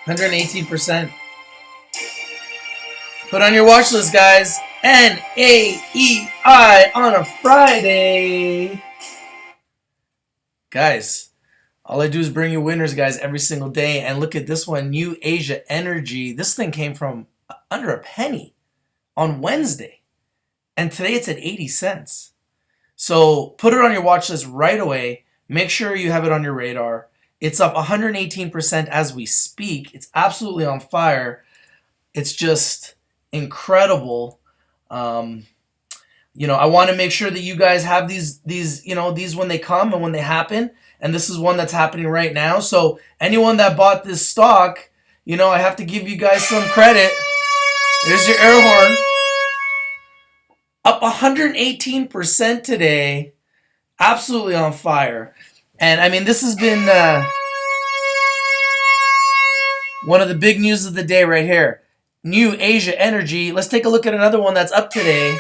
118%. Put on your watch list, guys. NAEI on a Friday. Guys, all I do is bring you winners, guys, every single day. And look at this one, New Asia Energy. This thing came from under a penny on Wednesday. And today it's at 80 cents. So put it on your watch list right away. Make sure you have it on your radar. It's up 118% as we speak. It's absolutely on fire. It's just incredible. I want to make sure that you guys have these when they come and when they happen. And this is one that's happening right now. So anyone that bought this stock, I have to give you guys some credit. There's your air horn. Up 118% today. Absolutely on fire. And I mean, this has been one of the big news of the day right here. New Asia Energy. Let's take a look at another one that's up today.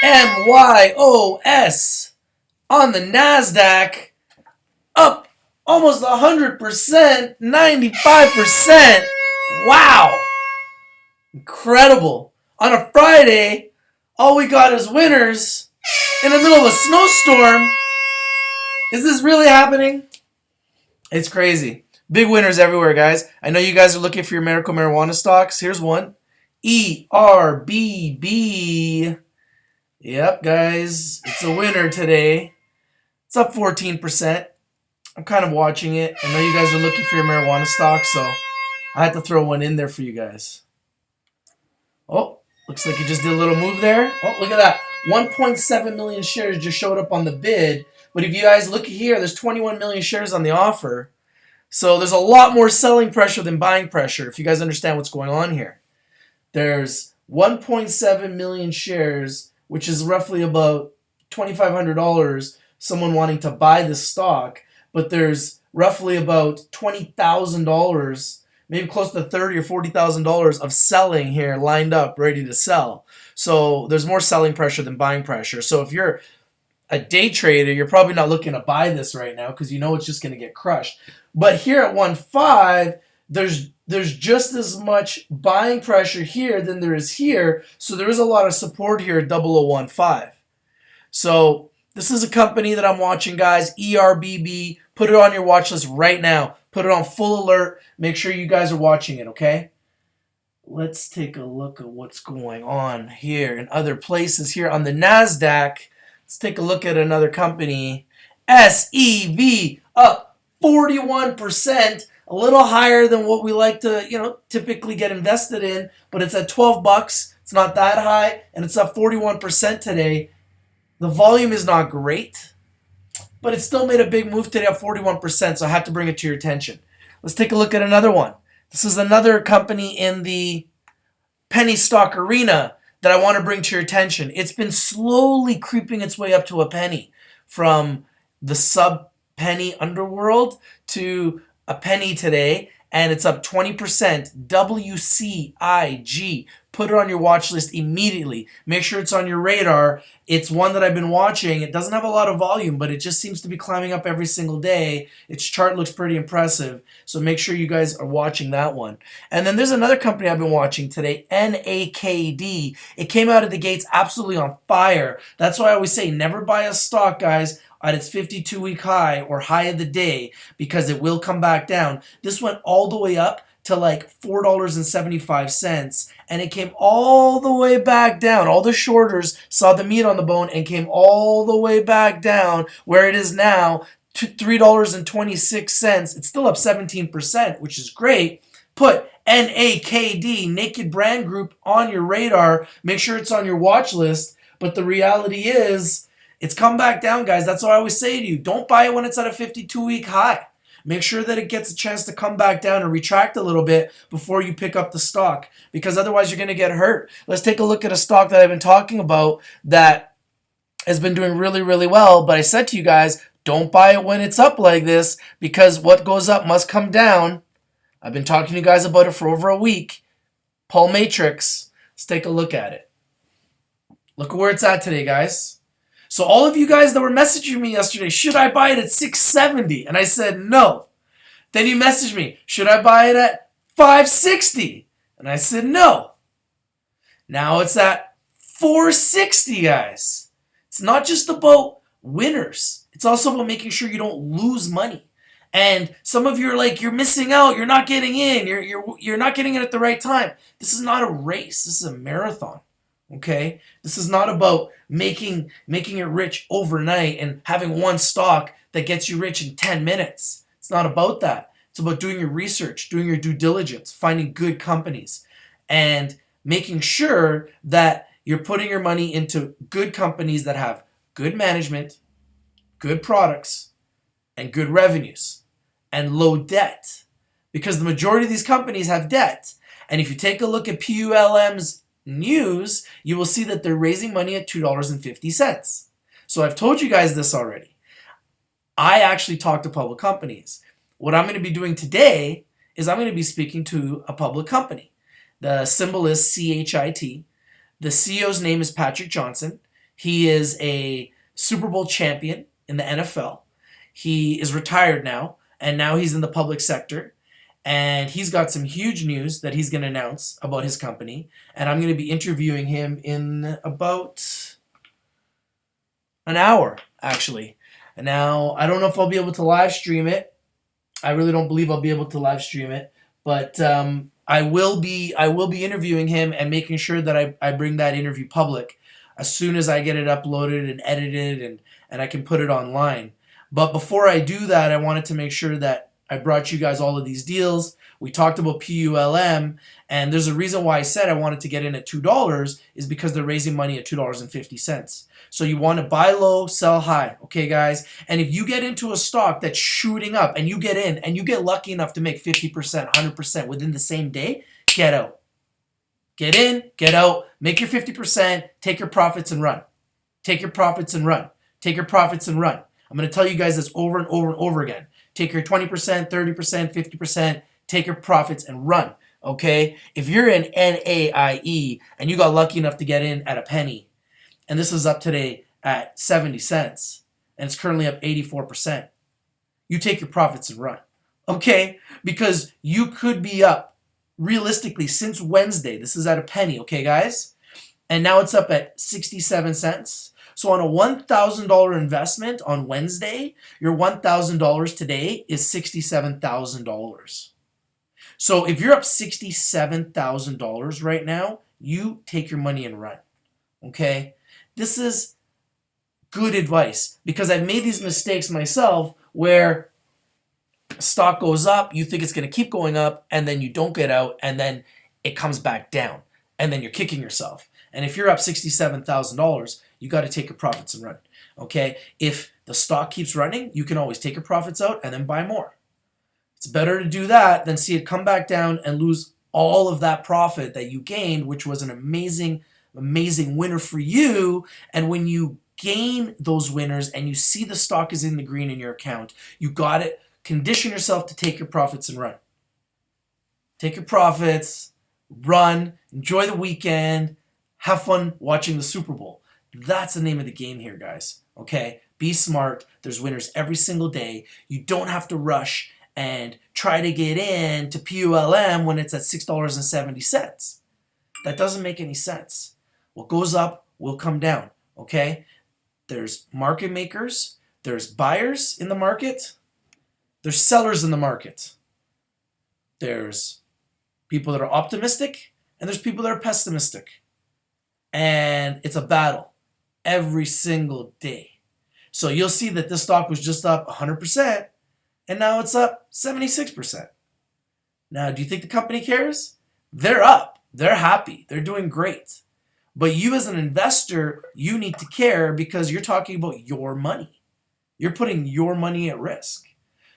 MYOS on the NASDAQ. Up almost 100%, 95%. Wow. Incredible. On a Friday, all we got is winners in the middle of a snowstorm. Is this really happening? It's crazy. Big winners everywhere, guys. I know you guys are looking for your medical marijuana stocks. Here's one. ERBB. Yep, guys. It's a winner today. It's up 14%. I'm kind of watching it. I know you guys are looking for your marijuana stocks, so I had to throw one in there for you guys. Oh, looks like it just did a little move there. Oh, look at that. 1.7 million shares just showed up on the bid. But if you guys look here, there's 21 million shares on the offer. So there's a lot more selling pressure than buying pressure, if you guys understand what's going on here. There's 1.7 million shares, which is roughly about $2,500, someone wanting to buy this stock. But there's roughly about $20,000, maybe close to $30,000 or $40,000 of selling here lined up, ready to sell. So there's more selling pressure than buying pressure. So if you're a day trader, you're probably not looking to buy this right now because you know it's just going to get crushed. But here at 1.5, there's just as much buying pressure here than there is here. So there is a lot of support here at 0015. So this is a company that I'm watching, guys. ERBB. Put it on your watch list right now. Put it on full alert. Make sure you guys are watching it, okay? Let's take a look at what's going on here in other places here on the NASDAQ. Let's take a look at another company. SEV up 41%, a little higher than what we like to, typically get invested in, but it's at $12. It's not that high, and it's up 41% today. The volume is not great, but it still made a big move today at 41%, so I have to bring it to your attention. Let's take a look at another one. This is another company in the penny stock arena that I want to bring to your attention. It's been slowly creeping its way up to a penny from the sub-penny underworld to a penny today, and it's up 20%. WCIG. Put it on your watch list immediately. Make sure it's on your radar. It's one that I've been watching. It doesn't have a lot of volume, but it just seems to be climbing up every single day. Its chart looks pretty impressive, so make sure you guys are watching that one. And then there's another company I've been watching today, NAKD. It came out of the gates absolutely on fire. That's why I always say never buy a stock, guys, at its 52-week high or high of the day, because it will come back down. This went all the way up to like $4.75, and it came all the way back down. All the shorters saw the meat on the bone and came all the way back down where it is now to $3.26. It's still up 17%, which is great. Put NAKD, Naked Brand Group, on your radar. Make sure it's on your watch list. But the reality is, it's come back down, guys. That's what I always say to you. Don't buy it when it's at a 52-week high. Make sure that it gets a chance to come back down and retract a little bit before you pick up the stock, because otherwise you're going to get hurt. Let's take a look at a stock that I've been talking about that has been doing really, really well. But I said to you guys, don't buy it when it's up like this, because what goes up must come down. I've been talking to you guys about it for over a week. Pulmatrix. Let's take a look at it. Look at where it's at today, guys. So all of you guys that were messaging me yesterday, should I buy it at 670? And I said no. Then you messaged me, should I buy it at 560? And I said no. Now it's at 460, guys. It's not just about winners. It's also about making sure you don't lose money. And some of you are like, you're missing out. You're not getting in. You're not getting in at the right time. This is not a race. This is a marathon. Okay? This is not about making it rich overnight and having one stock that gets you rich in 10 minutes. It's not about that. It's about doing your research, doing your due diligence, finding good companies, and making sure that you're putting your money into good companies that have good management, good products, and good revenues, and low debt. Because the majority of these companies have debt. And if you take a look at PULM's news, you will see that they're raising money at $2.50. So I've told you guys this already. I actually talk to public companies. What I'm going to be doing today is I'm going to be speaking to a public company. The symbol is CHIT. The CEO's name is Patrick Johnson. He is a Super Bowl champion in the NFL. He is retired now, and now he's in the public sector. And he's got some huge news that he's going to announce about his company. And I'm going to be interviewing him in about an hour, actually. And now, I don't know if I'll be able to live stream it. I really don't believe I'll be able to live stream it. But I will be interviewing him and making sure that I bring that interview public as soon as I get it uploaded and edited and I can put it online. But before I do that, I wanted to make sure that I brought you guys all of these deals. We talked about PULM, and there's a reason why I said I wanted to get in at $2 is because they're raising money at $2.50. So you want to buy low, sell high, okay, guys? And if you get into a stock that's shooting up and you get in and you get lucky enough to make 50%, 100% within the same day, get out. Get in, get out, make your 50%, take your profits and run. Take your profits and run. Take your profits and run. I'm going to tell you guys this over and over and over again. Take your 20%, 30%, 50%, take your profits and run, okay? If you're in NAIE and you got lucky enough to get in at a penny, and this is up today at 70 cents, and it's currently up 84%, you take your profits and run, okay? Because you could be up, realistically, since Wednesday. This is at a penny, okay, guys? And now it's up at 67 cents. So on a $1,000 investment on Wednesday, your $1,000 today is $67,000. So if you're up $67,000 right now, you take your money and run, okay? This is good advice because I've made these mistakes myself where stock goes up, you think it's going to keep going up, and then you don't get out, and then it comes back down, and then you're kicking yourself. And if you're up $67,000, you got to take your profits and run, okay? If the stock keeps running, you can always take your profits out and then buy more. It's better to do that than see it come back down and lose all of that profit that you gained, which was an amazing, amazing winner for you. And when you gain those winners and you see the stock is in the green in your account, you got to condition yourself to take your profits and run. Take your profits, run, enjoy the weekend, have fun watching the Super Bowl. That's the name of the game here, guys. Okay? Be smart. There's winners every single day. You don't have to rush and try to get in to PULM when it's at $6.70. That doesn't make any sense. What goes up will come down. Okay? There's market makers. There's buyers in the market. There's sellers in the market. There's people that are optimistic, and there's people that are pessimistic. And it's a battle every single day. So you'll see that this stock was just up 100%, and now it's up 76%. Now, do you think the company cares? They're up. They're happy. They're doing great. But you as an investor, you need to care because you're talking about your money. You're putting your money at risk.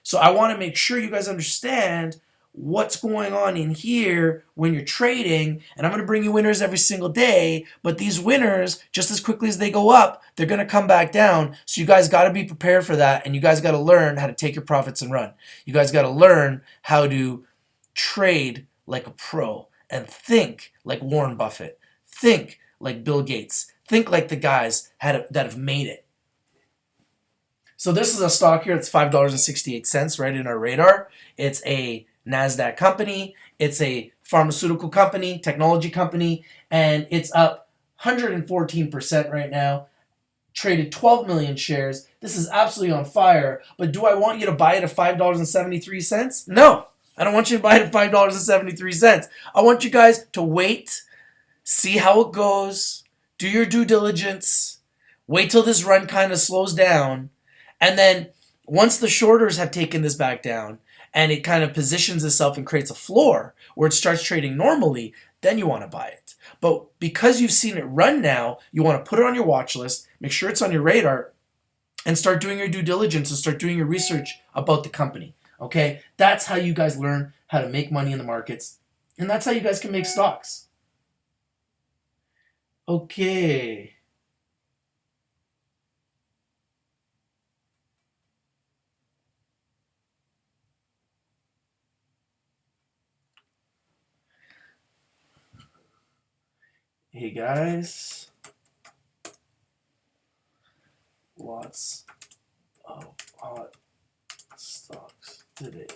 So I want to make sure you guys understand what's going on in here when you're trading, and I'm going to bring you winners every single day, but these winners, just as quickly as they go up, they're going to come back down, so you guys got to be prepared for that, and you guys got to learn how to take your profits and run. You guys got to learn how to trade like a pro and think like Warren Buffett, think like Bill Gates, think like the guys that have made it. So this is a stock here. It's $5.68 right in our radar. It's a NASDAQ company. It's a pharmaceutical company, technology company, and it's up 114% right now. Traded 12 million shares. This is absolutely on fire. But do I want you to buy it at $5.73? No. I don't want you to buy it at $5.73. I want you guys to wait, see how it goes, do your due diligence, wait till this run kind of slows down, and then once the shorters have taken this back down and it kind of positions itself and creates a floor where it starts trading normally, then you want to buy it. But because you've seen it run now, you want to put it on your watch list, make sure it's on your radar, and start doing your due diligence and start doing your research about the company. Okay? That's how you guys learn how to make money in the markets. And that's how you guys can make stocks. Okay. Hey guys. Lots of hot stocks today.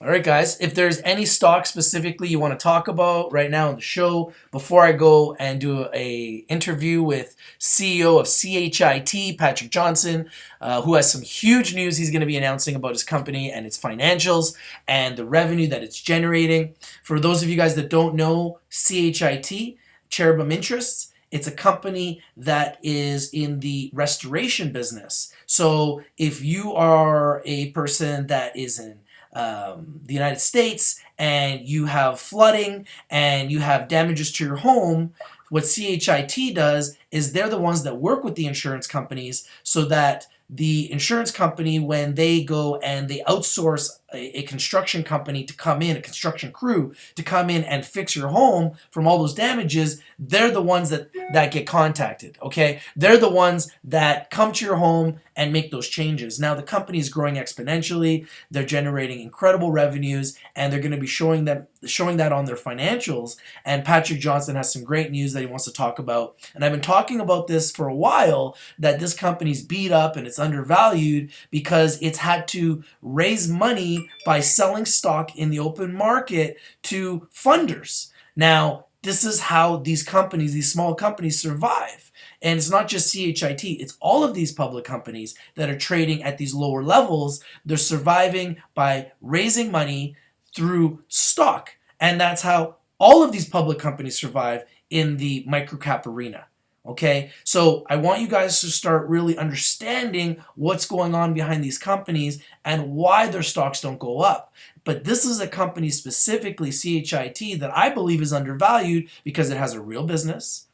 All right, guys, if there's any stock specifically you want to talk about right now on the show, before I go and do a interview with CEO of CHIT, Patrick Johnson, who has some huge news he's going to be announcing about his company and its financials and the revenue that it's generating. For those of you guys that don't know, CHIT, Cherubim Interests, it's a company that is in the restoration business. So if you are a person that is in the United States and you have flooding and you have damages to your home, what CHIT does is they're the ones that work with the insurance companies so that the insurance company, when they go and they outsource a construction company to come in, a construction crew to come in and fix your home from all those damages, they're the ones that get contacted, okay? They're the ones that come to your home and make those changes. Now, the company is growing exponentially. They're generating incredible revenues, and they're going to be showing that on their financials. And Patrick Johnson has some great news that he wants to talk about. And I've been talking about this for a while, that this company's beat up and it's undervalued because it's had to raise money by selling stock in the open market to funders. Now, this is how these companies, these small companies, survive. And it's not just CHIT, it's all of these public companies that are trading at these lower levels. They're surviving by raising money through stock. And that's how all of these public companies survive in the microcap arena. Okay, so I want you guys to start really understanding what's going on behind these companies and why their stocks don't go up. But this is a company specifically, CHIT, that I believe is undervalued because it has a real business,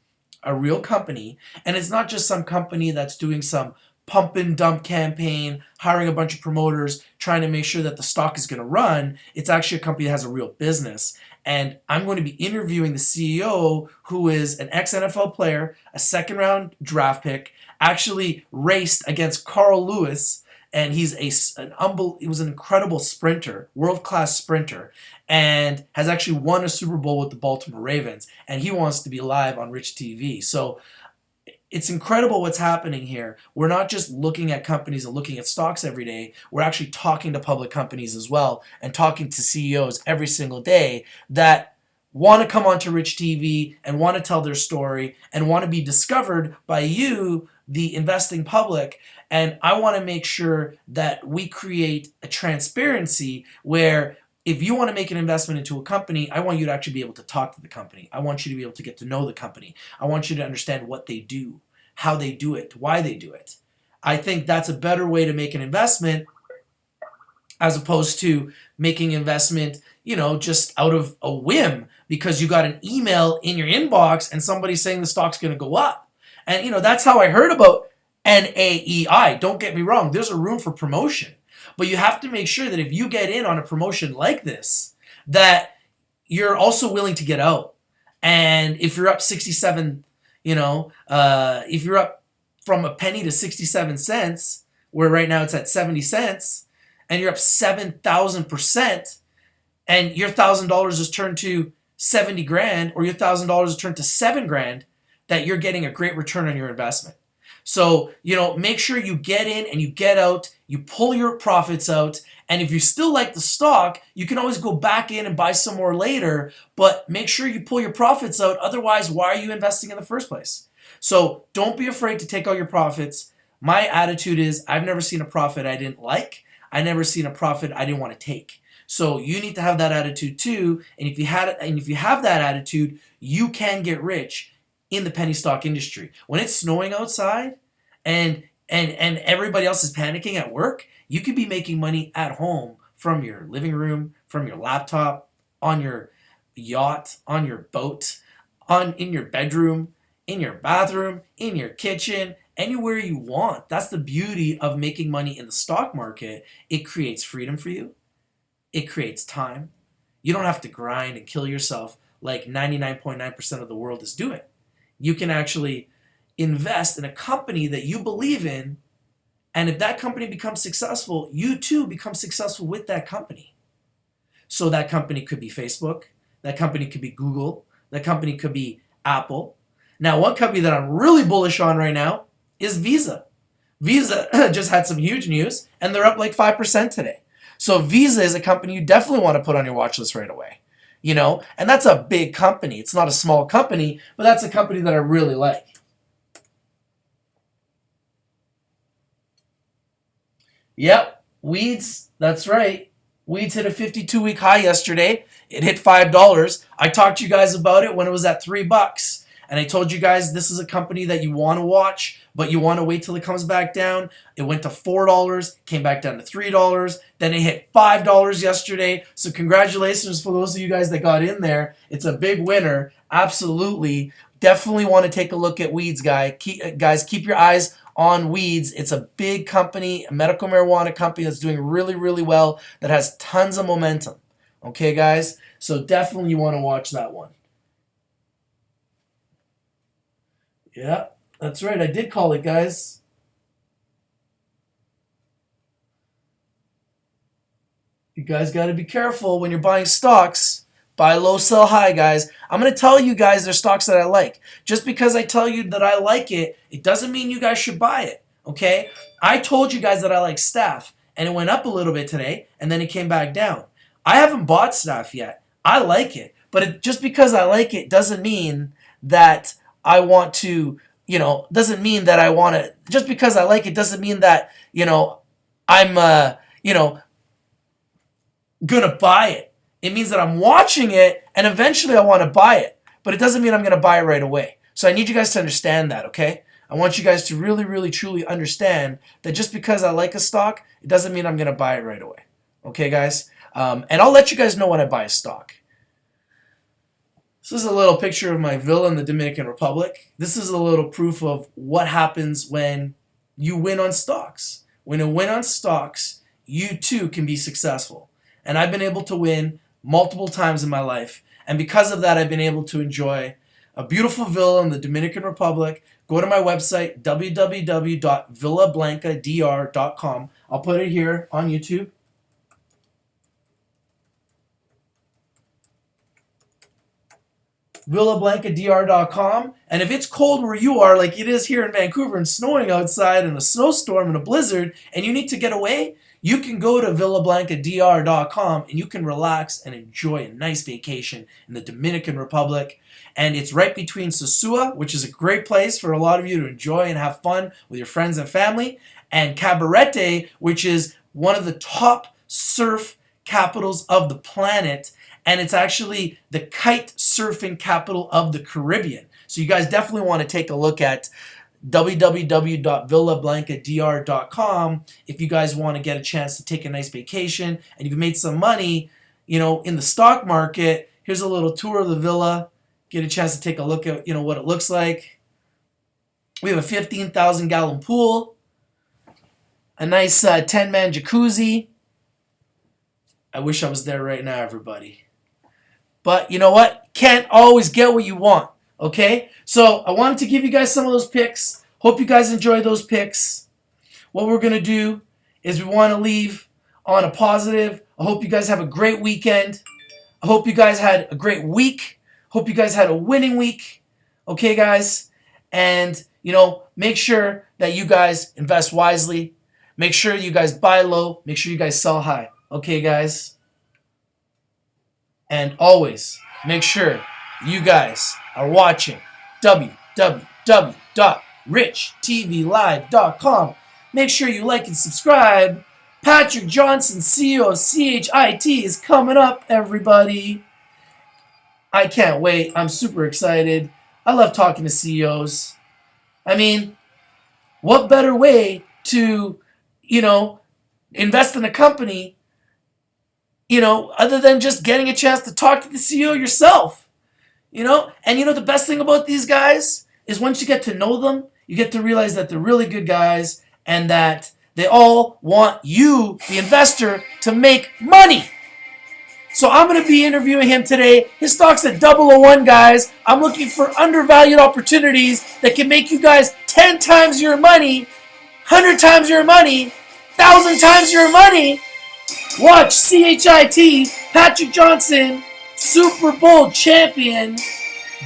a real company, and it's not just some company that's doing some pump and dump campaign, hiring a bunch of promoters, trying to make sure that the stock is going to run. It's actually a company that has a real business. And I'm going to be interviewing the CEO, who is an ex-NFL player, a second-round draft pick, actually raced against Carl Lewis, and he was an incredible sprinter, world-class sprinter, and has actually won a Super Bowl with the Baltimore Ravens, and he wants to be live on Rich TV. So it's incredible what's happening here. We're not just looking at companies and looking at stocks every day. We're actually talking to public companies as well and talking to CEOs every single day that want to come onto Rich TV and want to tell their story and want to be discovered by you, the investing public. And I want to make sure that we create a transparency where if you want to make an investment into a company, I want you to actually be able to talk to the company. I want you to be able to get to know the company. I want you to understand what they do, how they do it, why they do it. I think that's a better way to make an investment as opposed to making investment, just out of a whim because you got an email in your inbox and somebody's saying the stock's going to go up. And, that's how I heard about NAEI. Don't get me wrong. There's a room for promotion. But you have to make sure that if you get in on a promotion like this, that you're also willing to get out. And if you're up 67, if you're up from a penny to 67 cents, where right now it's at 70 cents, and you're up 7,000%, and your $1,000 is turned to 70 grand, or your $1,000 is turned to 7 grand, that you're getting a great return on your investment. So, make sure you get in and you get out, you pull your profits out, and if you still like the stock, you can always go back in and buy some more later, but make sure you pull your profits out. Otherwise, why are you investing in the first place? So don't be afraid to take out your profits. My attitude is I've never seen a profit I didn't like. I never seen a profit I didn't want to take. So you need to have that attitude too. And if you have that attitude, you can get rich in the penny stock industry. When it's snowing outside and everybody else is panicking at work, you could be making money at home from your living room, from your laptop, on your yacht, on your boat, in your bedroom, in your bathroom, in your kitchen, anywhere you want. That's the beauty of making money in the stock market. It creates freedom for you. It creates time. You don't have to grind and kill yourself like 99.9% of the world is doing. You can actually invest in a company that you believe in, and if that company becomes successful, you too become successful with that company. So that company could be Facebook, that company could be Google, that company could be Apple. Now, one company that I'm really bullish on right now is Visa. Visa just had some huge news, and they're up like 5% today. So Visa is a company you definitely want to put on your watch list right away. And that's a big company. It's not a small company, but that's a company that I really like. Yep, Weeds, that's right. Weeds hit a 52-week high yesterday. It hit $5. I talked to you guys about it when it was at $3. And I told you guys this is a company that you want to watch, but you want to wait till it comes back down. It went to $4, came back down to $3. Then it hit $5 yesterday. So congratulations for those of you guys that got in there. It's a big winner. Absolutely. Definitely want to take a look at Weeds, guys. Keep your eyes on Weeds. It's a big company, a medical marijuana company that's doing really, really well, that has tons of momentum. Okay, guys? So definitely you want to watch that one. Yeah, that's right. I did call it, guys. You guys got to be careful when you're buying stocks. Buy low, sell high, guys. I'm going to tell you guys there's stocks that I like. Just because I tell you that I like it, it doesn't mean you guys should buy it, okay? I told you guys that I like Staff, and it went up a little bit today, and then it came back down. I haven't bought Staff yet. I like it, but just because I like it doesn't mean that I want to, doesn't mean that I want to, just because I like it doesn't mean that, I'm, going to buy it. It means that I'm watching it and eventually I want to buy it, but it doesn't mean I'm going to buy it right away. So I need you guys to understand that, okay? I want you guys to really, really, truly understand that just because I like a stock, it doesn't mean I'm going to buy it right away. Okay, guys? And I'll let you guys know when I buy a stock. This is a little picture of my villa in the Dominican Republic. This is a little proof of what happens when you win on stocks. When you win on stocks, you too can be successful. And I've been able to win multiple times in my life. And because of that, I've been able to enjoy a beautiful villa in the Dominican Republic. Go to my website, www.villablancadr.com. I'll put it here on YouTube. villablancadr.com. And if it's cold where you are, like it is here in Vancouver, and snowing outside and a snowstorm and a blizzard, and you need to get away, you can go to villablancadr.com and you can relax and enjoy a nice vacation in the Dominican Republic. And it's right between Sosua, which is a great place for a lot of you to enjoy and have fun with your friends and family, and Cabarete, which is one of the top surf capitals of the planet. And it's actually the kite surfing capital of the Caribbean. So you guys definitely want to take a look at www.villablancadr.com if you guys want to get a chance to take a nice vacation and you've made some money, in the stock market. Here's a little tour of the villa. Get a chance to take a look at, what it looks like. We have a 15,000-gallon pool, a nice 10-man jacuzzi. I wish I was there right now, everybody. But you know what? Can't always get what you want, okay? So I wanted to give you guys some of those picks. Hope you guys enjoy those picks. What we're going to do is we want to leave on a positive. I hope you guys have a great weekend. I hope you guys had a great week. Hope you guys had a winning week. Okay, guys? And, make sure that you guys invest wisely. Make sure you guys buy low. Make sure you guys sell high. Okay, guys? And always make sure you guys are watching www.richtvlive.com. Make sure you like and subscribe. Patrick Johnson, CEO of CHIT, is coming up, everybody. I can't wait. I'm super excited. I love talking to CEOs. I mean, what better way to, invest in a company, other than just getting a chance to talk to the CEO yourself, And the best thing about these guys is once you get to know them, you get to realize that they're really good guys and that they all want you, the investor, to make money. So I'm going to be interviewing him today. His stock's at 001, guys. I'm looking for undervalued opportunities that can make you guys 10 times your money, 100 times your money, 1,000 times your money. Watch CHIT, Patrick Johnson, Super Bowl champion,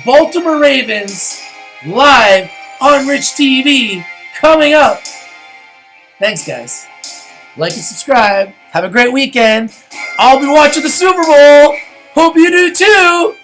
Baltimore Ravens, live on Rich TV, coming up. Thanks, guys. Like and subscribe. Have a great weekend. I'll be watching the Super Bowl. Hope you do too.